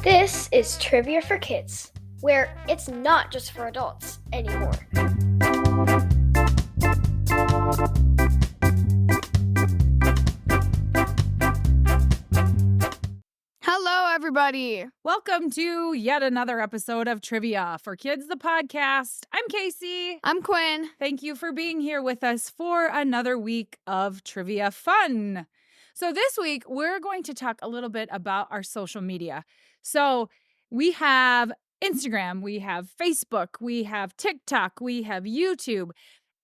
This is Trivia for Kids, where it's not just for adults anymore. Hello, everybody. Welcome to yet another episode of Trivia for Kids, the podcast. I'm Casey. I'm Quinn. Thank you for being here with us for another week of trivia fun. So this week, we're going to talk a little bit about our social media. So we have Instagram, we have Facebook, we have TikTok, we have YouTube,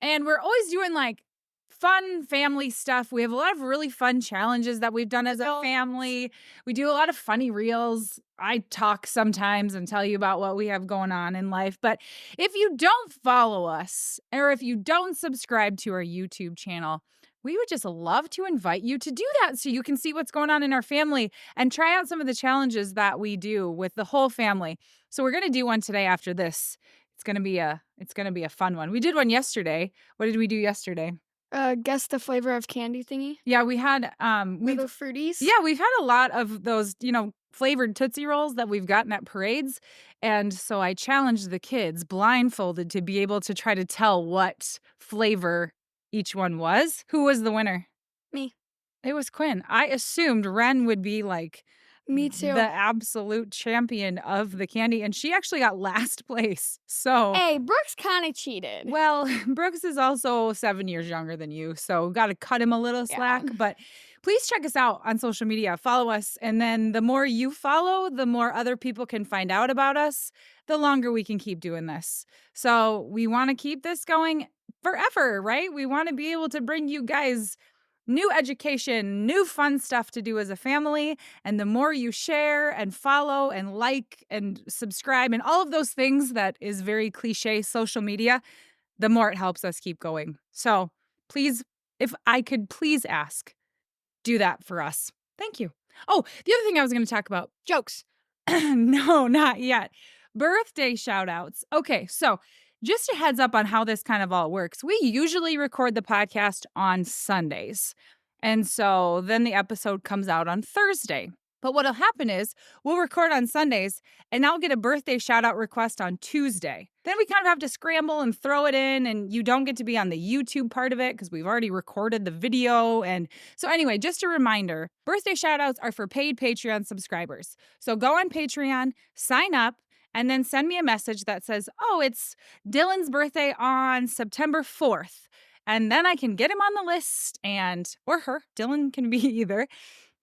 and we're always doing like fun family stuff. We have a lot of really fun challenges that we've done as a family. We do a lot of funny reels. I talk sometimes and tell you about what we have going on in life. But if you don't follow us or if you don't subscribe to our YouTube channel, we would just love to invite you to do that so you can see what's going on in our family and try out some of the challenges that we do with the whole family. So we're going to do one today after this. It's going to be a fun one. We did one yesterday. What did we do yesterday? Guess the flavor of candy thingy. Yeah, we had Little fruities. Yeah, we've had a lot of those, flavored Tootsie Rolls that we've gotten at parades. And so I challenged the kids blindfolded to be able to try to tell what flavor each one was. Who was the winner? Me. It was Quinn. I assumed Ren would be like Me too. the absolute champion of the candy, and she actually got last place. So Hey, Brooks kind of cheated. well, Brooks is also 7 years younger than you, so got to cut him a little slack. But please check us out on social media. Follow us, and then the more you follow, the more other people can find out about us, the longer we can keep doing this. So we want to keep this going forever, right? We want to be able to bring you guys new education, new fun stuff to do as a family. And the more you share and follow and like and subscribe and all of those things that is very cliche social media, the more it helps us keep going. So please, if I could please ask, do that for us. Thank you. Oh, the other thing I was going to talk about, Jokes. no, not yet. Birthday shout outs. Okay, so just a heads up on how this kind of all works. We usually record the podcast on Sundays. And so then the episode comes out on Thursday. But what'll happen is we'll record on Sundays and I'll get a birthday shout out request on Tuesday. Then we kind of have to scramble and throw it in, and you don't get to be on the YouTube part of it because we've already recorded the video. And so anyway, just a reminder, birthday shout outs are for paid Patreon subscribers. So go on Patreon, sign up, and then send me a message that says, oh, it's Dylan's birthday on September 4th. And then I can get him on the list or her, Dylan can be either,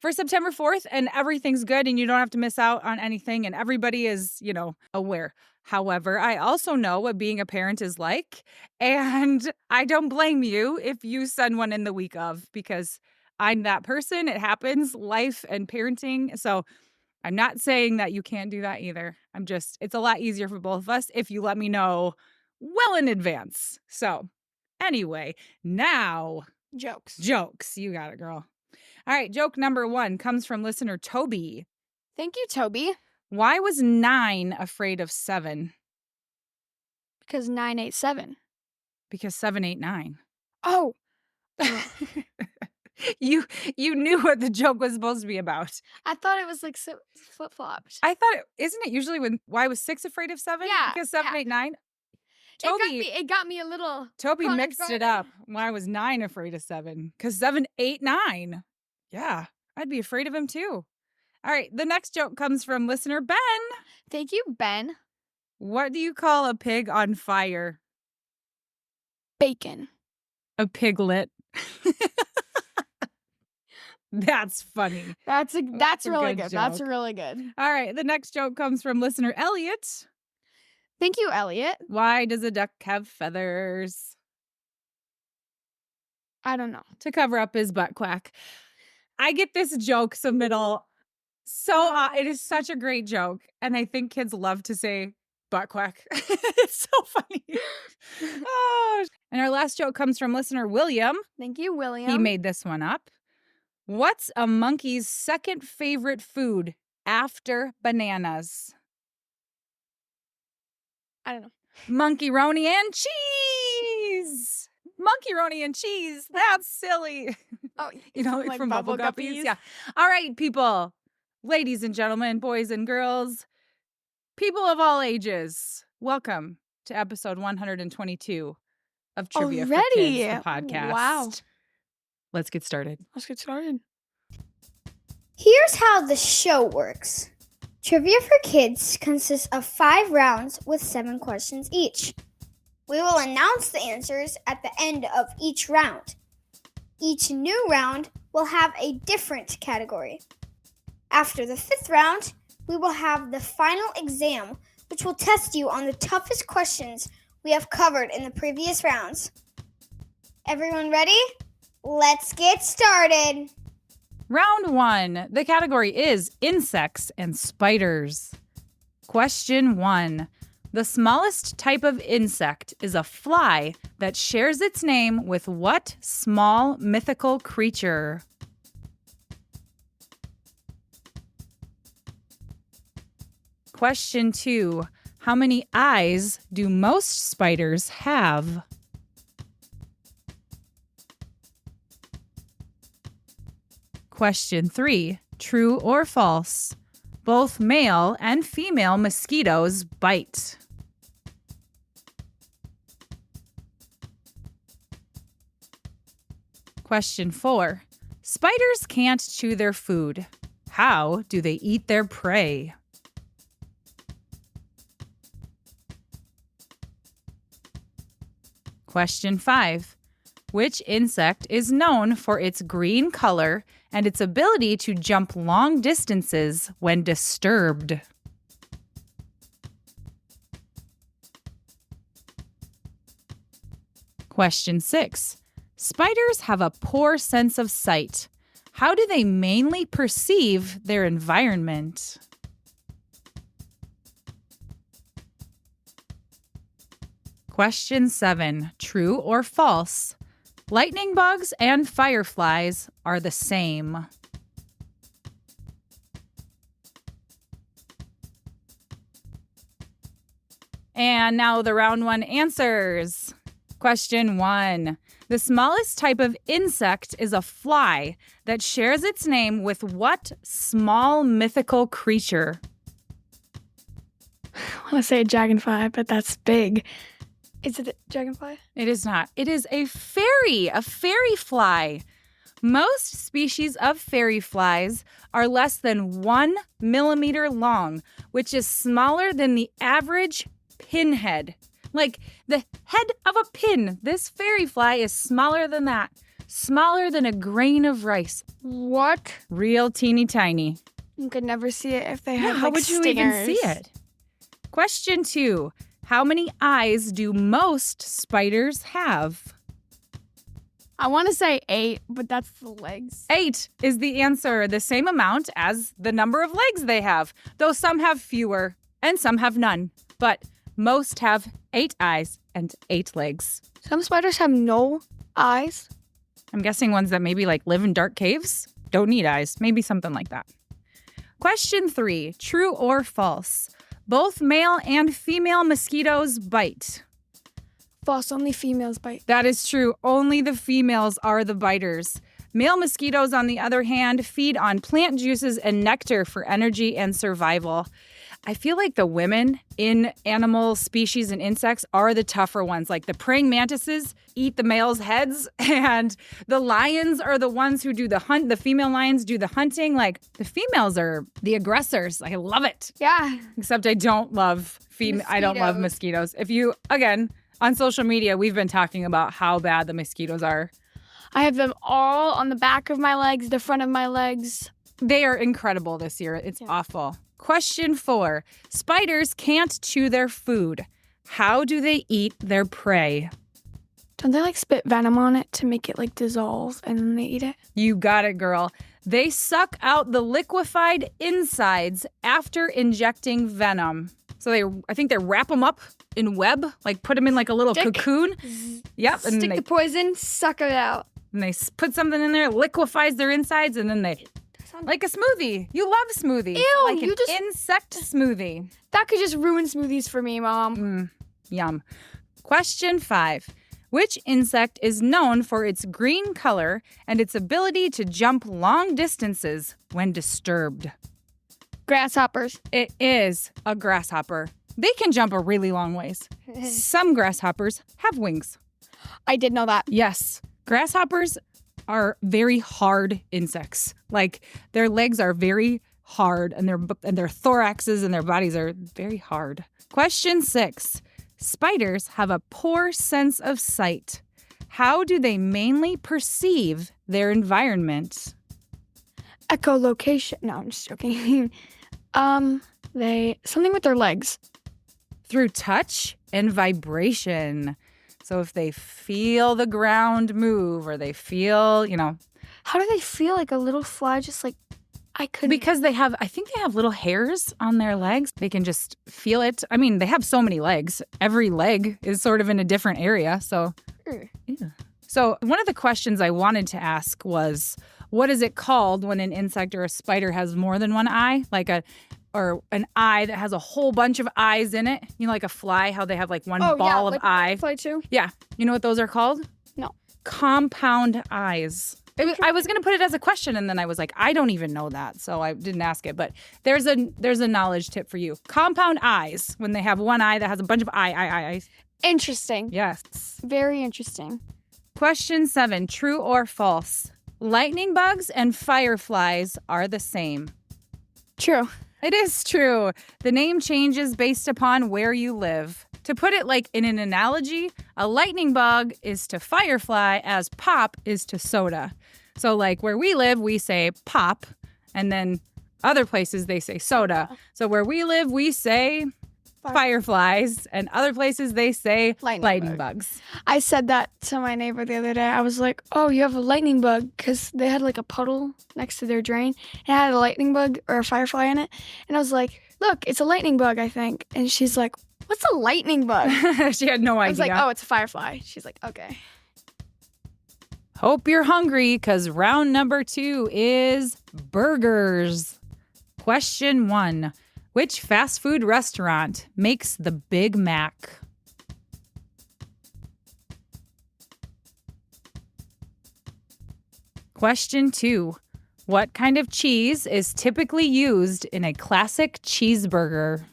for September 4th, and everything's good and you don't have to miss out on anything and everybody is, aware. However, I also know what being a parent is like, and I don't blame you if you send one in the week of, because I'm that person. It happens, life and parenting. So I'm not saying that you can't do that either. It's a lot easier for both of us if you let me know well in advance. So anyway, now jokes. You got it, girl. All right, joke number 1 comes from listener Toby. Thank you, Toby. Why was 9 afraid of 7? Because 9 ate 7. Because 7 ate 9. Oh. You knew what the joke was supposed to be about. I thought it was like flip-flopped. I thought, isn't it usually why was 6 afraid of 7? Yeah. Because 7 ate 9? Toby, it got me a little. Toby mixed it up. Why was 9 afraid of 7? Because 7 ate 9. Yeah, I'd be afraid of him too. All right, the next joke comes from listener Ben. Thank you, Ben. What do you call a pig on fire? Bacon. A piglet. That's funny. That's really good. joke. That's really good. All right, the next joke comes from listener Elliot. Thank you, Elliot. Why does a duck have feathers? I don't know. To cover up his butt quack. I get this joke submittal. It is such a great joke. And I think kids love to say butt quack. It's so funny. Oh. And our last joke comes from listener William. Thank you, William. He made this one up. What's a monkey's second favorite food after bananas? I don't know. Monkey-roni and cheese. Monkey-roni and cheese. That's silly. Oh, You know, like from Bubble Bubble Guppies. Guppies? Yeah. All right, people. Ladies and gentlemen, boys and girls, people of all ages, welcome to episode 122 of Trivia for Already? Kids, the podcast. Wow. Let's get started. Let's get started. Here's how the show works. Trivia for Kids consists of 5 rounds with 7 questions each. We will announce the answers at the end of each round. Each new round will have a different category. After the 5th round, we will have the final exam, which will test you on the toughest questions we have covered in the previous rounds. Everyone ready? Let's get started. Round 1. The category is insects and spiders. Question 1. The smallest type of insect is a fly that shares its name with what small mythical creature? Question 2. How many eyes do most spiders have? Question 3. True or false? Both male and female mosquitoes bite. Question 4. Spiders can't chew their food. How do they eat their prey? Question 5. Which insect is known for its green color and its ability to jump long distances when disturbed? Question 6. Spiders have a poor sense of sight. How do they mainly perceive their environment? Question 7. True or false? Lightning bugs and fireflies are the same. And now the round 1 answers. Question 1. The smallest type of insect is a fly that shares its name with what small mythical creature? I want to say a dragonfly, but that's big. Is it a dragonfly? It is not. It is a fairy fly. Most species of fairy flies are less than 1 millimeter long, which is smaller than the average pinhead. Like the head of a pin. This fairy fly is smaller than that. Smaller than a grain of rice. What? Real teeny tiny. You could never see it if they had How would you even see it? Question 2. How many eyes do most spiders have? I want to say 8, but that's the legs. 8 is the answer, the same amount as the number of legs they have, though some have fewer and some have none. But most have 8 eyes and 8 legs. Some spiders have no eyes. I'm guessing ones that maybe like live in dark caves don't need eyes, maybe something like that. Question 3, true or false? Both male and female mosquitoes bite. False, only females bite. That is true. Only the females are the biters. Male mosquitoes, on the other hand, feed on plant juices and nectar for energy and survival. I feel like the women in animal species and insects are the tougher ones. Like the praying mantises eat the males' heads, and the lions are the ones who do the hunt. The female lions do the hunting. Like the females are the aggressors. I love it. Yeah. Except I don't love I don't love mosquitoes. If you, again, on social media, we've been talking about how bad the mosquitoes are. I have them all on the back of my legs, the front of my legs. They are incredible this year. It's awful. Question 4. Spiders can't chew their food. How do they eat their prey? Don't they like spit venom on it to make it like dissolve and then they eat it? You got it, girl. They suck out the liquefied insides after injecting venom. So I think they wrap them up in web, like put them in like a little cocoon. Yep. And Stick the poison, suck it out. And they put something in there, liquefies their insides, and then they... Like a smoothie. You love smoothies. Ew, like an insect smoothie. That could just ruin smoothies for me, Mom. Yum. Question 5. Which insect is known for its green color and its ability to jump long distances when disturbed? Grasshoppers. It is a grasshopper. They can jump a really long ways. Some grasshoppers have wings. I did know that. Yes. Grasshoppers are very hard insects. Like their legs are very hard and their thoraxes and their bodies are very hard. Question 6. Spiders have a poor sense of sight. How do they mainly perceive their environment? Echolocation. No, I'm just joking. Something with their legs. Through touch and vibration. So if they feel the ground move or they feel, How do they feel like a little fly just like I couldn't? Because I think they have little hairs on their legs. They can just feel it. I mean, they have so many legs. Every leg is sort of in a different area. So, yeah. So one of the questions I wanted to ask was, what is it called when an insect or a spider has more than one eye? Or an eye that has a whole bunch of eyes in it. Like a fly, how they have like one ball of eye. Fly too? Yeah. You know what those are called? No. Compound eyes. I was going to put it as a question, and then I was like, I don't even know that, so I didn't ask it. But there's a knowledge tip for you. Compound eyes, when they have one eye that has a bunch of eyes. Interesting. Yes. Very interesting. Question 7, true or false? Lightning bugs and fireflies are the same. True. It is true. The name changes based upon where you live. To put it like in an analogy, a lightning bug is to firefly as pop is to soda. So like where we live, we say pop, and then other places they say soda. So where we live, we say fireflies, and other places they say lightning bugs. I said that to my neighbor the other day. I was like, oh, you have a lightning bug, because they had like a puddle next to their drain. It had a lightning bug or a firefly in it. And I was like, look, it's a lightning bug, I think. And she's like, what's a lightning bug? She had no idea. I was like, oh, it's a firefly. She's like, okay. Hope you're hungry, because round number 2 is burgers. Question 1. Which fast food restaurant makes the Big Mac? Question 2. What kind of cheese is typically used in a classic cheeseburger?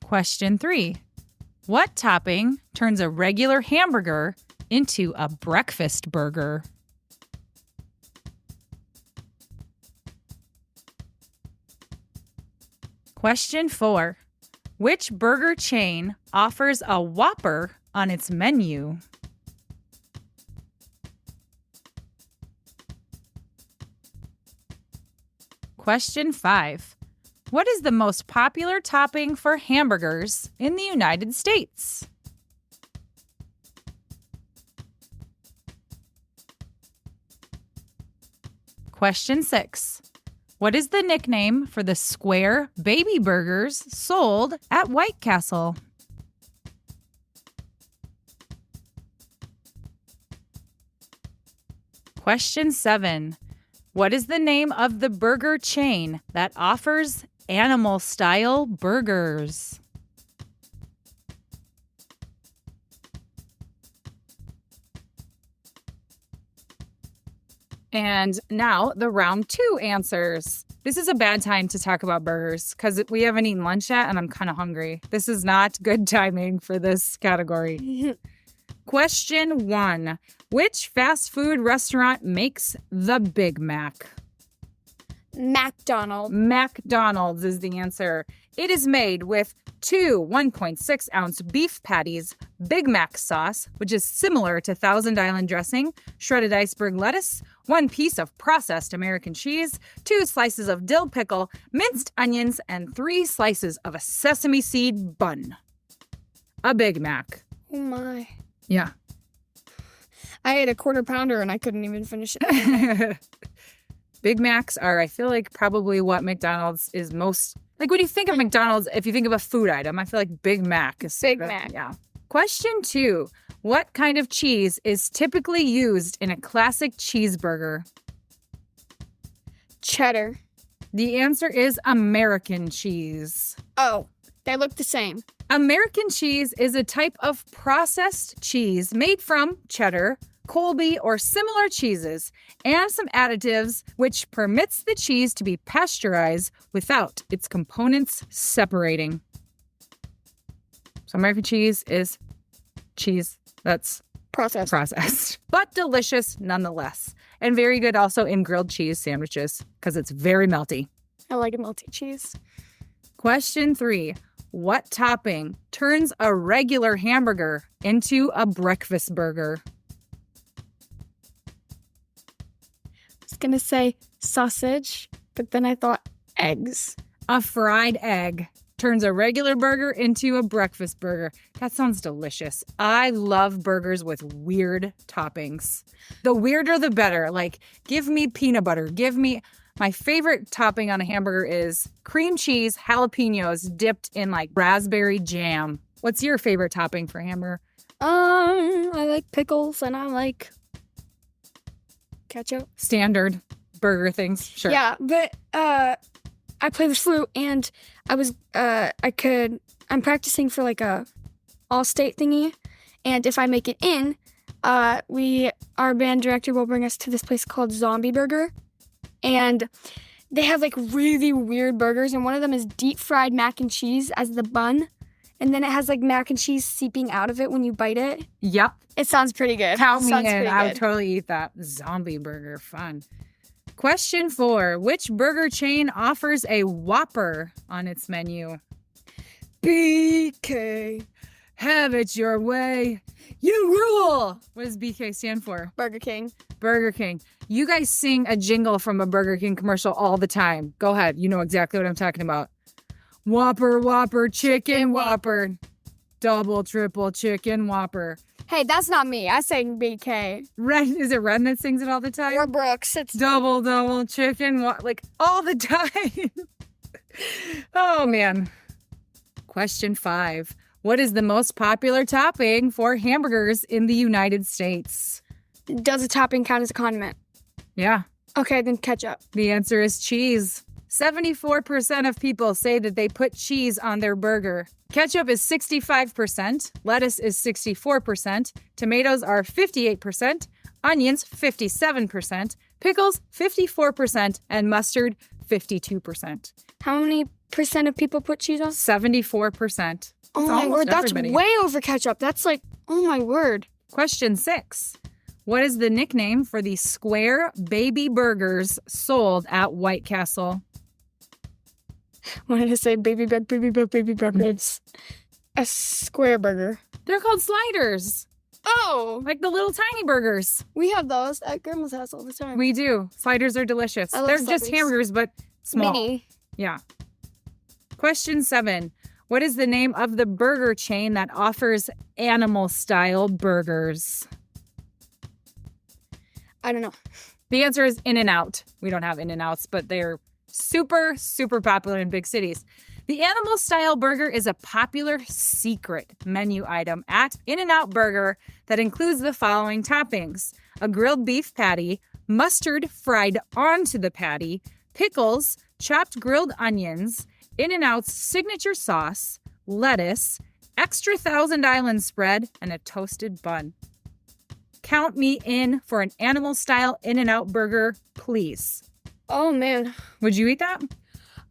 Question 3. What topping turns a regular hamburger into a breakfast burger? Question 4. Which burger chain offers a Whopper on its menu? Question 5. What is the most popular topping for hamburgers in the United States? Question 6. What is the nickname for the square baby burgers sold at White Castle? Question 7. What is the name of the burger chain that offers animal-style burgers? And now the round 2 answers. This is a bad time to talk about burgers because we haven't eaten lunch yet and I'm kind of hungry. This is not good timing for this category. Question 1. Which fast food restaurant makes the Big Mac? McDonald's. McDonald's is the answer. It is made with 2 1.6-ounce beef patties, Big Mac sauce, which is similar to Thousand Island dressing, shredded iceberg lettuce, 1 piece of processed American cheese, 2 slices of dill pickle, minced onions, and 3 slices of a sesame seed bun. A Big Mac. Oh my. Yeah. I ate a quarter pounder and I couldn't even finish it. Big Macs are, I feel like, probably what McDonald's is most... Like, when you think of McDonald's, if you think of a food item, I feel like Big Mac is... Big Mac. Yeah. Question 2. What kind of cheese is typically used in a classic cheeseburger? Cheddar. The answer is American cheese. Oh, they look the same. American cheese is a type of processed cheese made from cheddar, Colby, or similar cheeses, and some additives, which permits the cheese to be pasteurized without its components separating. So American cheese is cheese that's processed, but delicious nonetheless. And very good also in grilled cheese sandwiches because it's very melty. I like a melty cheese. Question 3. What topping turns a regular hamburger into a breakfast burger? I was going to say sausage, but then I thought eggs. A fried egg turns a regular burger into a breakfast burger. That sounds delicious. I love burgers with weird toppings. The weirder, the better. Like, give me peanut butter. My favorite topping on a hamburger is cream cheese, jalapenos dipped in like raspberry jam. What's your favorite topping for a hamburger? I like pickles and I like ketchup. Standard burger things, sure. Yeah, but I play the flute and I'm practicing for like a all-state thingy, and if I make it in, our band director will bring us to this place called Zombie Burger, and they have like really weird burgers, and one of them is deep fried mac and cheese as the bun, and then it has like mac and cheese seeping out of it when you bite it. Yep. It sounds pretty good. Count me in. I would totally eat that. Zombie burger, fun. Question 4. Which burger chain offers a Whopper on its menu? BK. Have it your way. You rule. What does BK stand for? Burger King. Burger King. You guys sing a jingle from a Burger King commercial all the time. Go ahead. You know exactly what I'm talking about. Whopper, Whopper, chicken Whopper. Double, triple, chicken Whopper. Hey, that's not me. I sang BK. Ren, is it Ren that sings it all the time? Or Brooks. It's double chicken, like all the time. Oh, man. Question 5. What is the most popular topping for hamburgers in the United States? Does a topping count as a condiment? Yeah. Okay, then ketchup. The answer is cheese. 74% of people say that they put cheese on their burger. Ketchup is 65%, lettuce is 64%, tomatoes are 58%, onions 57%, pickles 54%, and mustard 52%. How many percent of people put cheese on? 74%. Oh my word, that's way over ketchup. That's like, oh my word. Question 6. What is the nickname for the square baby burgers sold at White Castle? Wanted to say baby burgers. A square burger. They're called sliders. Oh! Like the little tiny burgers. We have those at Grandma's house all the time. We do. Sliders are delicious. They're just hamburgers, but small. Mini. Yeah. Question 7. What is the name of the burger chain that offers animal-style burgers? I don't know. The answer is In-N-Out. We don't have In-N-Outs, but they're super, super popular in big cities. The animal-style burger is a popular secret menu item at In-N-Out Burger that includes the following toppings: a grilled beef patty, mustard fried onto the patty, pickles, chopped grilled onions, In-N-Out's signature sauce, lettuce, extra Thousand Island spread, and a toasted bun. Count me in for an animal-style In-N-Out burger, please. Oh, man. Would you eat that?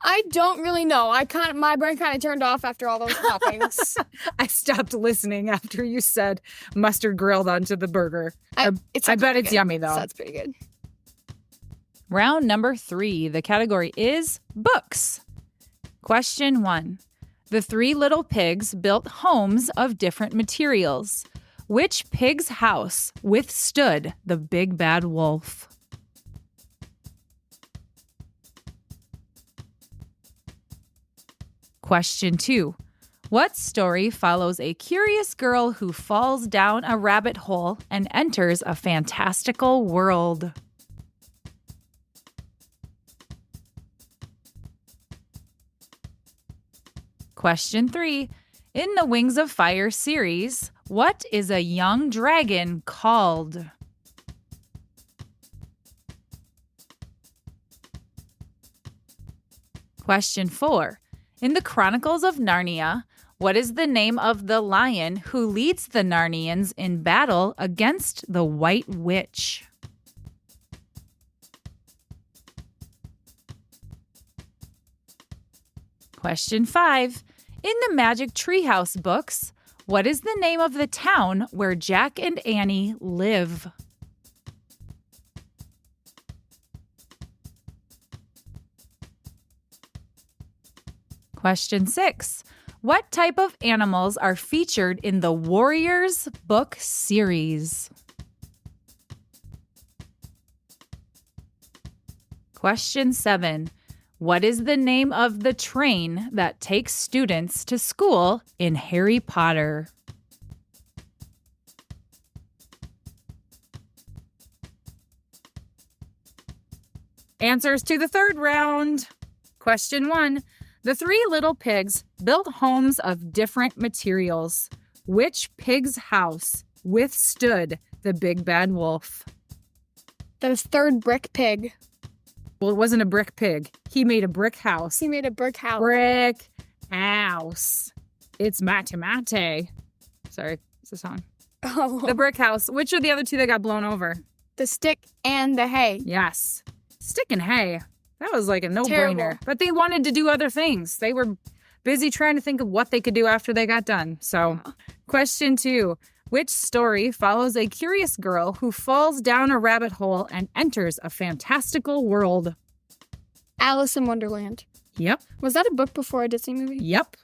I don't really know. My brain kind of turned off after all those toppings. I stopped listening after you said mustard grilled onto the burger. I bet it's yummy, though. So that's pretty good. Round number 3. The category is books. Question 1. The 3 little pigs built homes of different materials. Which pig's house withstood the big bad wolf? Question 2. What story follows a curious girl who falls down a rabbit hole and enters a fantastical world? Question 3. In the Wings of Fire series, what is a young dragon called? Question 4. In the Chronicles of Narnia, what is the name of the lion who leads the Narnians in battle against the White Witch? Question 5. In the Magic Treehouse books, what is the name of the town where Jack and Annie live? Question 6. What type of animals are featured in the Warriors book series? Question 7. What is the name of the train that takes students to school in Harry Potter? Answers to the third round. Question 1. The 3 little pigs built homes of different materials. Which pig's house withstood the big bad wolf? The third brick pig. Well, it wasn't a brick pig. He made a brick house. He made a brick house. Brick house. It's mate mate. Sorry, it's a song. Oh. The brick house. Which are the other 2 that got blown over? The stick and the hay. Yes. Stick and hay. That was like a no-brainer. Terrible. But they wanted to do other things. They were busy trying to think of what they could do after they got done. So, question 2. Which story follows a curious girl who falls down a rabbit hole and enters a fantastical world? Alice in Wonderland. Yep. Was that a book before a Disney movie? Yep.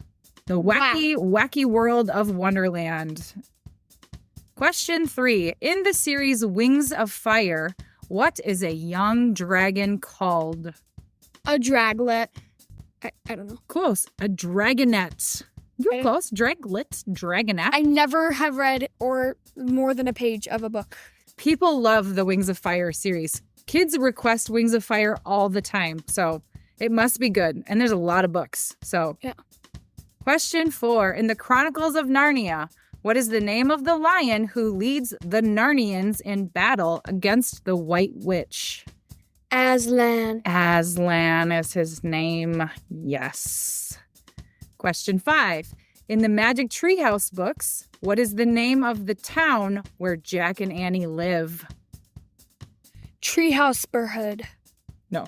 The wacky world of Wonderland. Question 3. In the series Wings of Fire, what is a young dragon called? A draglet. I don't know. Close. A dragonette. You're close. Draglet. Dragonette. I never have read or more than a page of a book. People love the Wings of Fire series. Kids request Wings of Fire all the time, so it must be good. And there's a lot of books, so. Yeah. Question 4. In the Chronicles of Narnia, what is the name of the lion who leads the Narnians in battle against the White Witch? Aslan. Aslan is his name. Yes. Question 5. In the Magic Treehouse books, what is the name of the town where Jack and Annie live? Treehouse Burhood. No.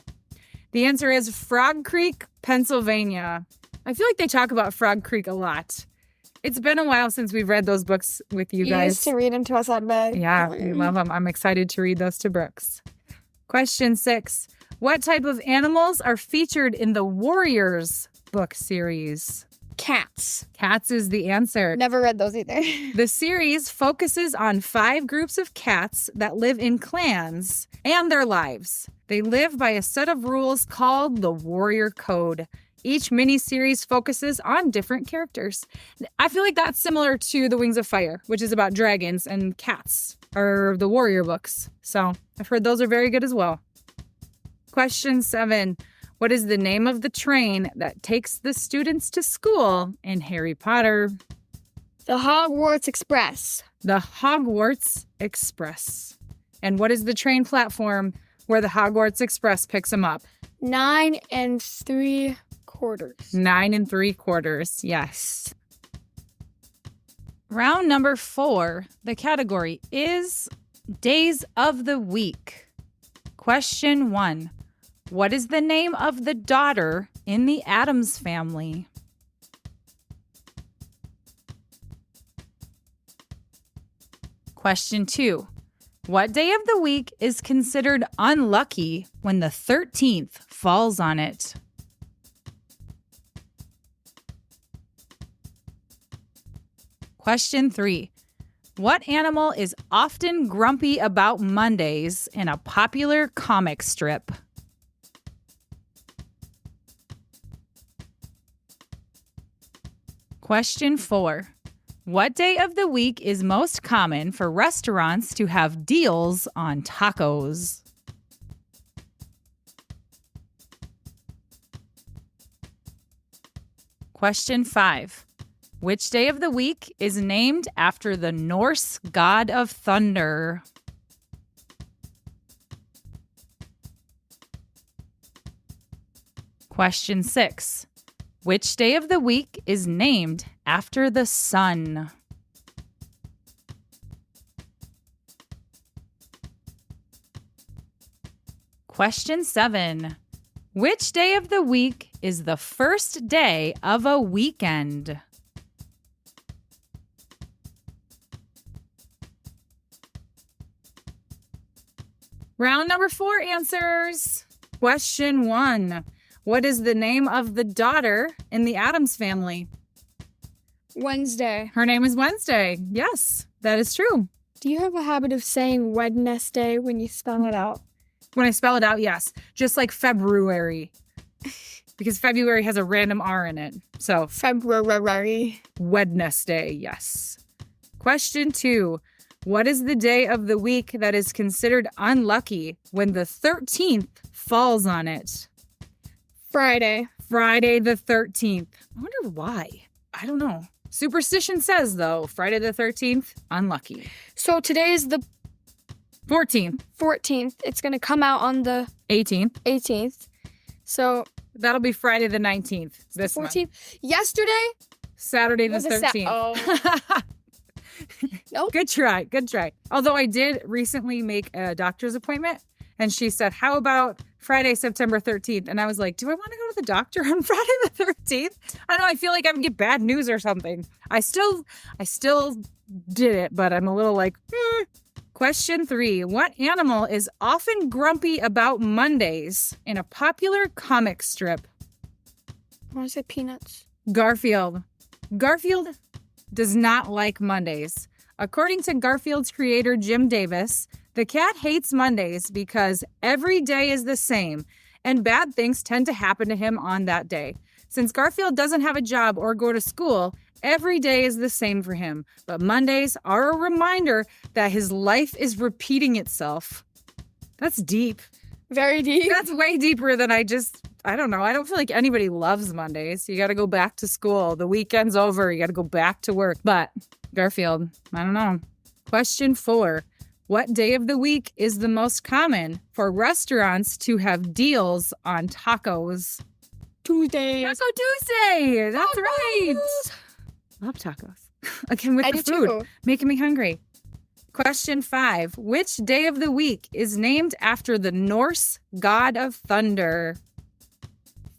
The answer is Frog Creek, Pennsylvania. I feel like they talk about Frog Creek a lot. It's been a while since we've read those books with you guys. You used to read them to us at bed. Yeah, we love them. I'm excited to read those to Brooks. Question 6. What type of animals are featured in the Warriors book series? Cats. Cats is the answer. Never read those either. The series focuses on 5 groups of cats that live in clans and their lives. They live by a set of rules called the Warrior Code. Each mini-series focuses on different characters. I feel like that's similar to The Wings of Fire, which is about dragons, and cats are the warrior books. So I've heard those are very good as well. Question 7. What is the name of the train that takes the students to school in Harry Potter? The Hogwarts Express. The Hogwarts Express. And what is the train platform where the Hogwarts Express picks them up? 9 3/4. 9 3/4, yes. Round number 4. The category is Days of the Week. Question 1. What is the name of the daughter in the Addams Family? Question 2. What day of the week is considered unlucky when the 13th falls on it? Question 3. What animal is often grumpy about Mondays in a popular comic strip? Question 4. What day of the week is most common for restaurants to have deals on tacos? Question 5. Which day of the week is named after the Norse god of thunder? Question 6. Which day of the week is named after the sun? Question 7. Which day of the week is the first day of a weekend? Round number 4 answers. Question 1. What is the name of the daughter in the Addams family? Wednesday. Her name is Wednesday. Yes, that is true. Do you have a habit of saying Wednesday when you spell it out? When I spell it out, yes. Just like February. Because February has a random R in it. So February. Wednesday, yes. Question 2. What is the day of the week that is considered unlucky when the 13th falls on it? Friday. Friday the 13th. I wonder why. I don't know. Superstition says, though, Friday the 13th, unlucky. So today is the 14th. 14th. It's going to come out on the 18th. So That'll be Friday the 19th. This 14th. month. Yesterday? Saturday the Was it 13th. Nope. Good try. Good try. Although I did recently make a doctor's appointment, and she said, how about Friday, September 13th? And I was like, do I want to go to the doctor on Friday the 13th? I don't know. I feel like I would get bad news or something. I still did it, but I'm a little like, Question 3. What animal is often grumpy about Mondays in a popular comic strip? I want to say peanuts. Garfield. Garfield does not like Mondays. According to Garfield's creator, Jim Davis, the cat hates Mondays because every day is the same and bad things tend to happen to him on that day. Since Garfield doesn't have a job or go to school, every day is the same for him. But Mondays are a reminder that his life is repeating itself. That's deep. Very deep. That's way deeper than I don't know. I don't feel like anybody loves Mondays. You got to go back to school. The weekend's over. You got to go back to work. But Garfield, I don't know. Question 4. What day of the week is the most common for restaurants to have deals on tacos? Tuesday. Taco Tuesday. That's right. Love tacos. Again, with I the do food. too. Making me hungry. Question 5. Which day of the week is named after the Norse god of thunder?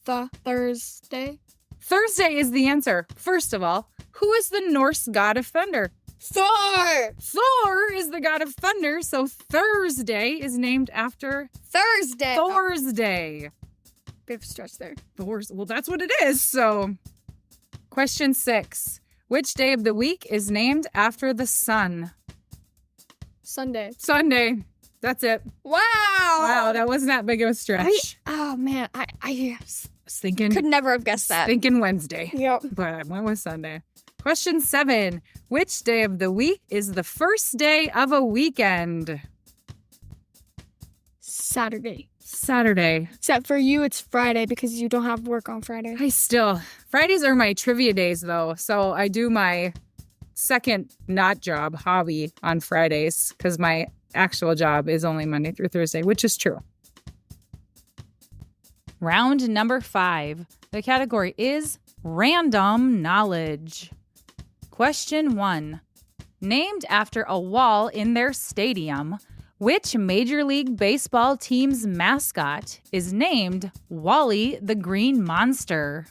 Thursday. Thursday is the answer. First of all, who is the Norse god of thunder? Thor. Thor is the god of thunder, so Thursday is named after Thursday. Thor's Day. Bit of a stretch there. Well, that's what it is. So, question 6. Which day of the week is named after the sun? Sunday. Sunday. That's it. Wow. Wow, that wasn't that big of a stretch. Oh man, I was thinking, could never have guessed that. thinking Wednesday, Yep. but I went with Sunday. Question 7. Which day of the week is the first day of a weekend? Saturday. Saturday. Except for you, it's Friday because you don't have work on Friday. Fridays are my trivia days though, so I do my second not job hobby on Fridays because my actual job is only Monday through Thursday, which is true. Round number 5. The category is random knowledge. Question 1. Named after a wall in their stadium, which Major League Baseball team's mascot is named Wally the Green Monster?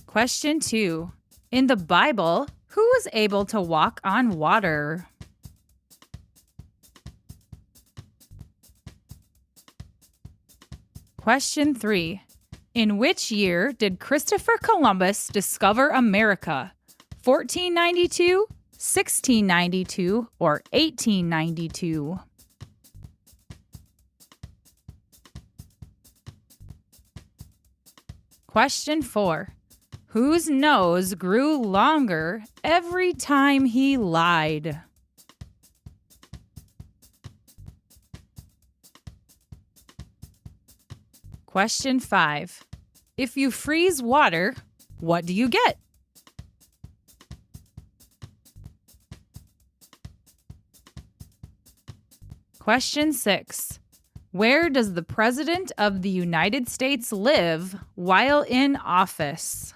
Question 2. In the Bible, who was able to walk on water? Question 3. In which year did Christopher Columbus discover America? 1492, 1692, or 1892? Question 4. Whose nose grew longer every time he lied? Question 5. If you freeze water, what do you get? Question 6. Where does the President of the United States live while in office?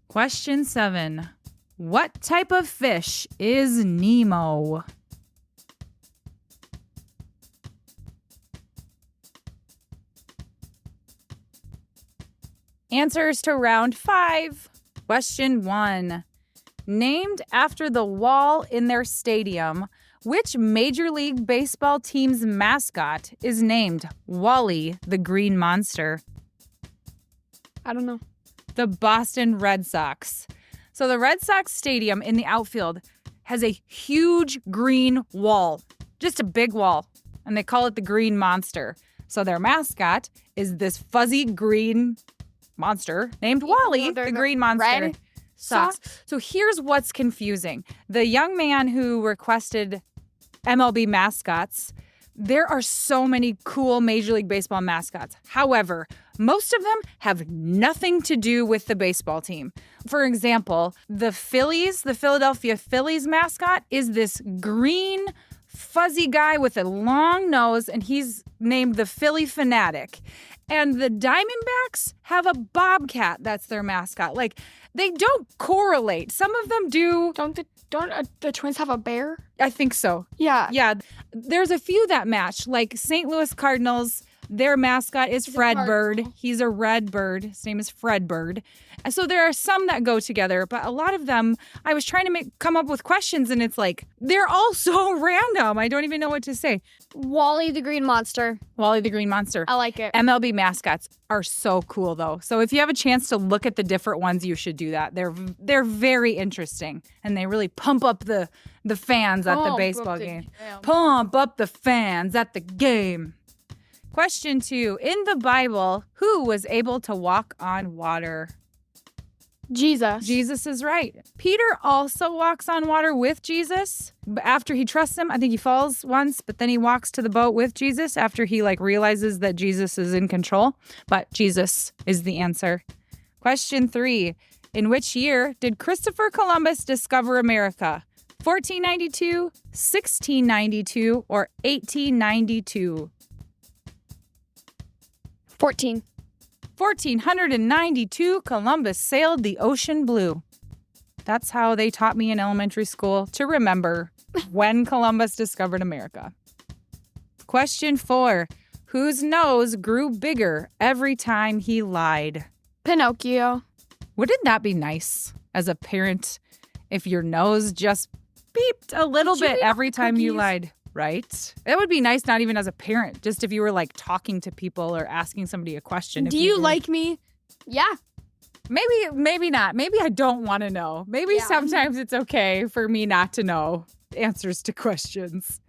Question 7. What type of fish is Nemo? Answers to round 5. Question 1. Named after the wall in their stadium, which Major League Baseball team's mascot is named Wally the Green Monster? I don't know. The Boston Red Sox. So the Red Sox stadium in the outfield has a huge green wall, just a big wall, and they call it the Green Monster. So their mascot is this fuzzy green monster named Wally the Green Monster. Red Sox. So here's what's confusing. The young man who requested MLB mascots, there are so many cool Major League Baseball mascots. However, most of them have nothing to do with the baseball team. For example, the Philadelphia Phillies mascot is this green, fuzzy guy with a long nose, and he's named the Philly Fanatic. And the Diamondbacks have a bobcat that's their mascot. Like, they don't correlate. Some of them do. Don't the Twins have a bear? I think so. Yeah. Yeah. There's a few that match. Like St. Louis Cardinals, their mascot is Fredbird. He's a red bird. His name is Fredbird. And so there are some that go together, but a lot of them, I was trying to come up with questions, and it's like, they're all so random. I don't even know what to say. Wally the Green Monster. Wally the Green Monster. I like it. MLB mascots are so cool, though. So if you have a chance to look at the different ones, you should do that. They're very interesting, and they really pump up the fans at the baseball game. Pump up the fans at the game. Question 2. In the Bible, who was able to walk on water? Jesus. Jesus is right. Peter also walks on water with Jesus. After he trusts him, I think he falls once, but then he walks to the boat with Jesus after he realizes that Jesus is in control. But Jesus is the answer. Question 3. In which year did Christopher Columbus discover America? 1492, 1692, or 1892? 1492, Columbus sailed the ocean blue. That's how they taught me in elementary school to remember when Columbus discovered America. Question 4. Whose nose grew bigger every time he lied? Pinocchio. Wouldn't that be nice as a parent if your nose just beeped a little bit every time you lied? Right? That would be nice, not even as a parent, just if you were talking to people or asking somebody a question. Do you like me? Yeah. Maybe not. Maybe I don't want to know. Maybe sometimes it's okay for me not to know answers to questions.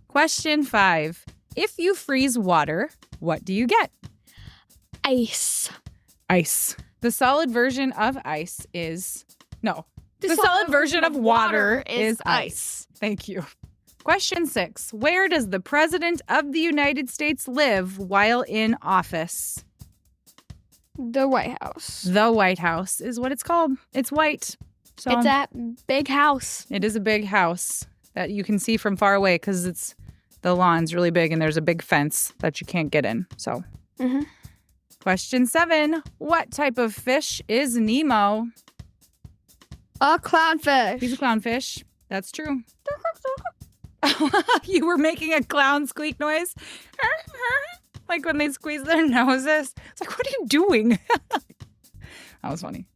Question 5. If you freeze water, what do you get? Ice. Ice. The solid version of ice is... No. The solid version of water is ice. Thank you. Question 6. Where does the President of the United States live while in office? The White House. The White House is what it's called. It's white. So it's that big house. It is a big house that you can see from far away because the lawn's really big and there's a big fence that you can't get in. So, Question 7. What type of fish is Nemo? A clownfish. He's a clownfish. That's true. You were making a clown squeak noise? Like when they squeeze their noses. It's like, what are you doing? That was funny.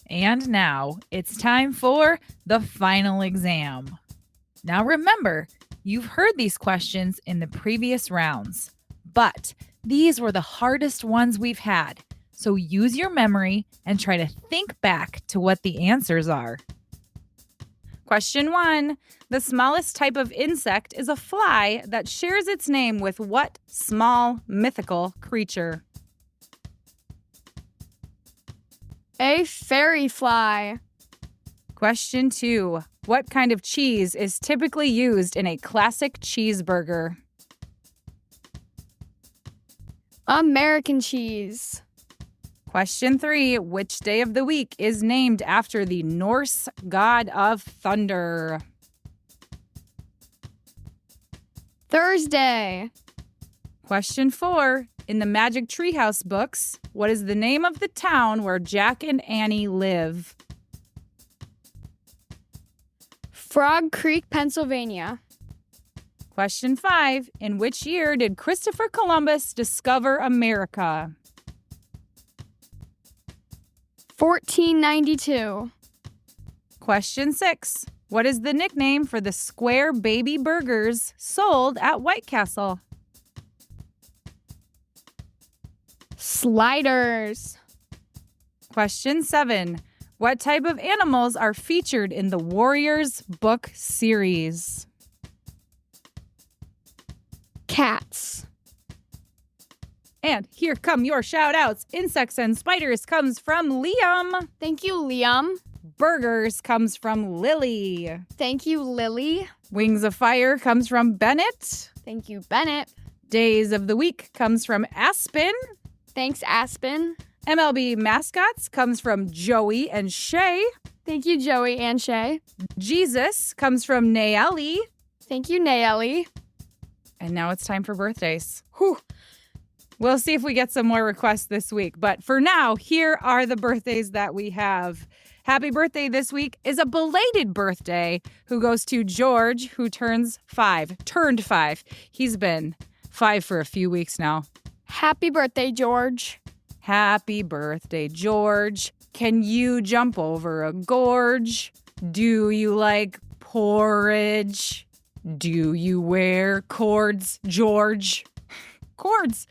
And now it's time for the final exam. Now remember, you've heard these questions in the previous rounds, but these were the hardest ones we've had. So use your memory and try to think back to what the answers are. Question 1. The smallest type of insect is a fly that shares its name with what small mythical creature? A fairy fly. Question 2. What kind of cheese is typically used in a classic cheeseburger? American cheese. Question 3. Which day of the week is named after the Norse god of thunder? Thursday. Question 4. In the Magic Treehouse books, what is the name of the town where Jack and Annie live? Frog Creek, Pennsylvania. Question 5. In which year did Christopher Columbus discover America? 1492. Question 6. What is the nickname for the square baby burgers sold at White Castle? Sliders. Question 7. What type of animals are featured in the Warriors book series? Cats. And here come your shout outs. Insects and spiders comes from Liam. Thank you, Liam. Burgers comes from Lily. Thank you, Lily. Wings of Fire comes from Bennett. Thank you, Bennett. Days of the Week comes from Aspen. Thanks, Aspen. MLB Mascots comes from Joey and Shay. Thank you, Joey and Shay. Jesus comes from Nayeli. Thank you, Nayeli. And now it's time for birthdays. Whew. We'll see if we get some more requests this week. But for now, here are the birthdays that we have. Happy birthday this week is a belated birthday who goes to George, who turned 5. He's been 5 for a few weeks now. Happy birthday, George. Happy birthday, George. Can you jump over a gorge? Do you like porridge? Do you wear cords, George? Cords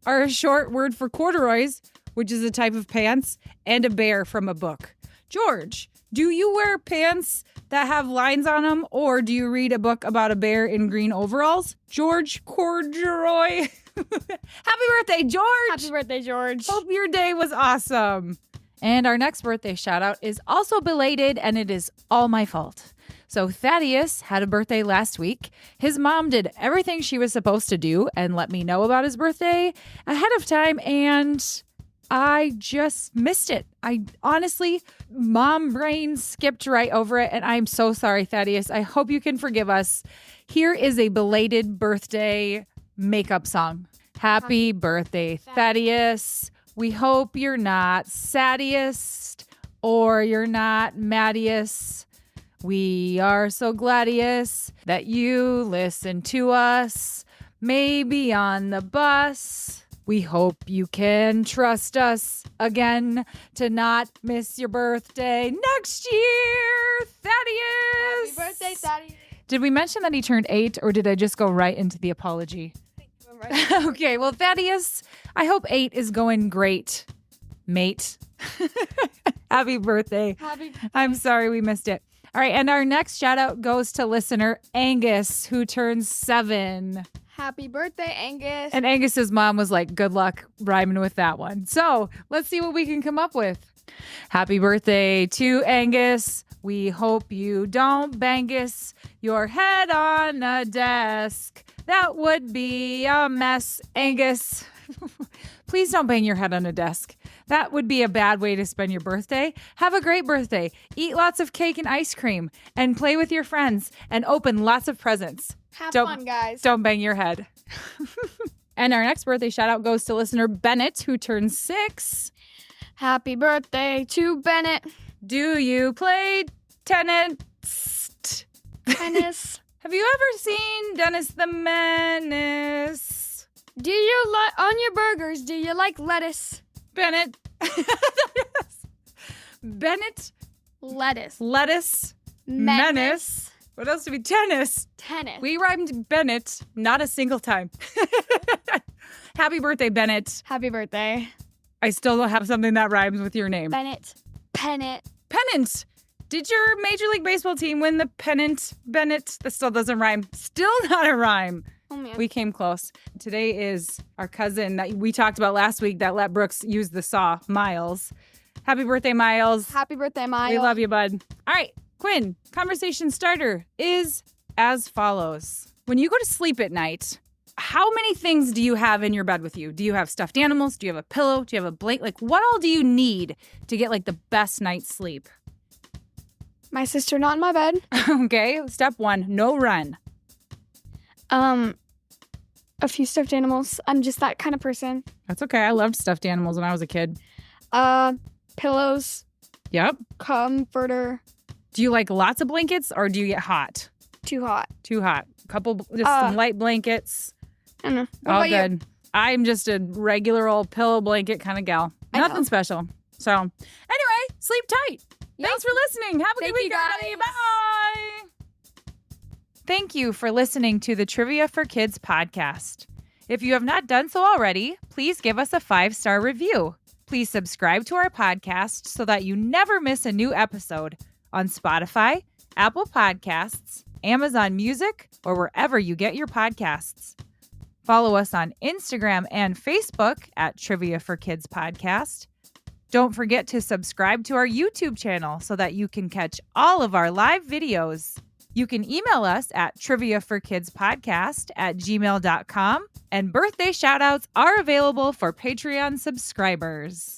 are a short word for corduroys, which is a type of pants, and a bear from a book. George, do you wear pants that have lines on them, or do you read a book about a bear in green overalls? George Corduroy. Happy birthday, George! Happy birthday, George. Hope your day was awesome. And our next birthday shout out is also belated, and it is all my fault. So Thaddeus had a birthday last week. His mom did everything she was supposed to do and let me know about his birthday ahead of time, and I just missed it. I honestly, mom brain skipped right over it, and I'm so sorry, Thaddeus. I hope you can forgive us. Here is a belated birthday makeup song. Happy birthday, Thaddeus. We hope you're not saddiest or you're not maddiest. We are so gladius that you listen to us, maybe on the bus. We hope you can trust us again to not miss your birthday next year, Thaddeus. Happy birthday, Thaddeus. Did we mention that he turned 8, or did I just go right into the apology? Okay, well, Thaddeus, I hope 8 is going great, mate. Happy birthday. I'm sorry we missed it. All right, and our next shout out goes to listener Angus, who turns 7. Happy birthday, Angus. And Angus's mom was like, good luck rhyming with that one. So let's see what we can come up with. Happy birthday to Angus. We hope you don't bangus your head on a desk. That would be a mess, Angus. Please don't bang your head on a desk. That would be a bad way to spend your birthday. Have a great birthday. Eat lots of cake and ice cream and play with your friends and open lots of presents. Have fun, guys. Don't bang your head. And our next birthday shout out goes to listener Bennett, who turns 6. Happy birthday to Bennett. Do you play tennis? Tennis. Have you ever seen Dennis the Menace? Do you like on your burgers? Do you like lettuce? Bennett. Bennett. Lettuce. Menace. What else do we? Tennis. We rhymed Bennett not a single time. Happy birthday, Bennett. Happy birthday. I still don't have something that rhymes with your name. Bennett. Pennant. Pennant. Did your Major League Baseball team win the pennant, Bennett? That still doesn't rhyme. Still not a rhyme. Oh, man. We came close. Today is our cousin that we talked about last week that let Brooks use the saw, Miles. Happy birthday, Miles. Happy birthday, Miles. We love you, bud. All right, Quinn, conversation starter is as follows. When you go to sleep at night, how many things do you have in your bed with you? Do you have stuffed animals? Do you have a pillow? Do you have a blanket? Like, what all do you need to get like the best night's sleep? My sister not in my bed. Okay, step 1, no run. A few stuffed animals. I'm just that kind of person. That's okay. I loved stuffed animals when I was a kid. Pillows, Yep. comforter, Do you like lots of blankets or do you get hot? too hot. Too hot. Just some light blankets. I don't know. What All about you? good. I'm just a regular old pillow blanket kind of gal. I know. Nothing special. So, anyway, sleep tight. Yep. Thanks for listening. Have a Thank good you, week, everybody. guys. Bye. Thank you for listening to the Trivia for Kids podcast. If you have not done so already, please give us a 5-star review. Please subscribe to our podcast so that you never miss a new episode on Spotify, Apple Podcasts, Amazon Music, or wherever you get your podcasts. Follow us on Instagram and Facebook at Trivia for Kids Podcast. Don't forget to subscribe to our YouTube channel so that you can catch all of our live videos. You can email us at triviaforkidspodcast@gmail.com, and birthday shoutouts are available for Patreon subscribers.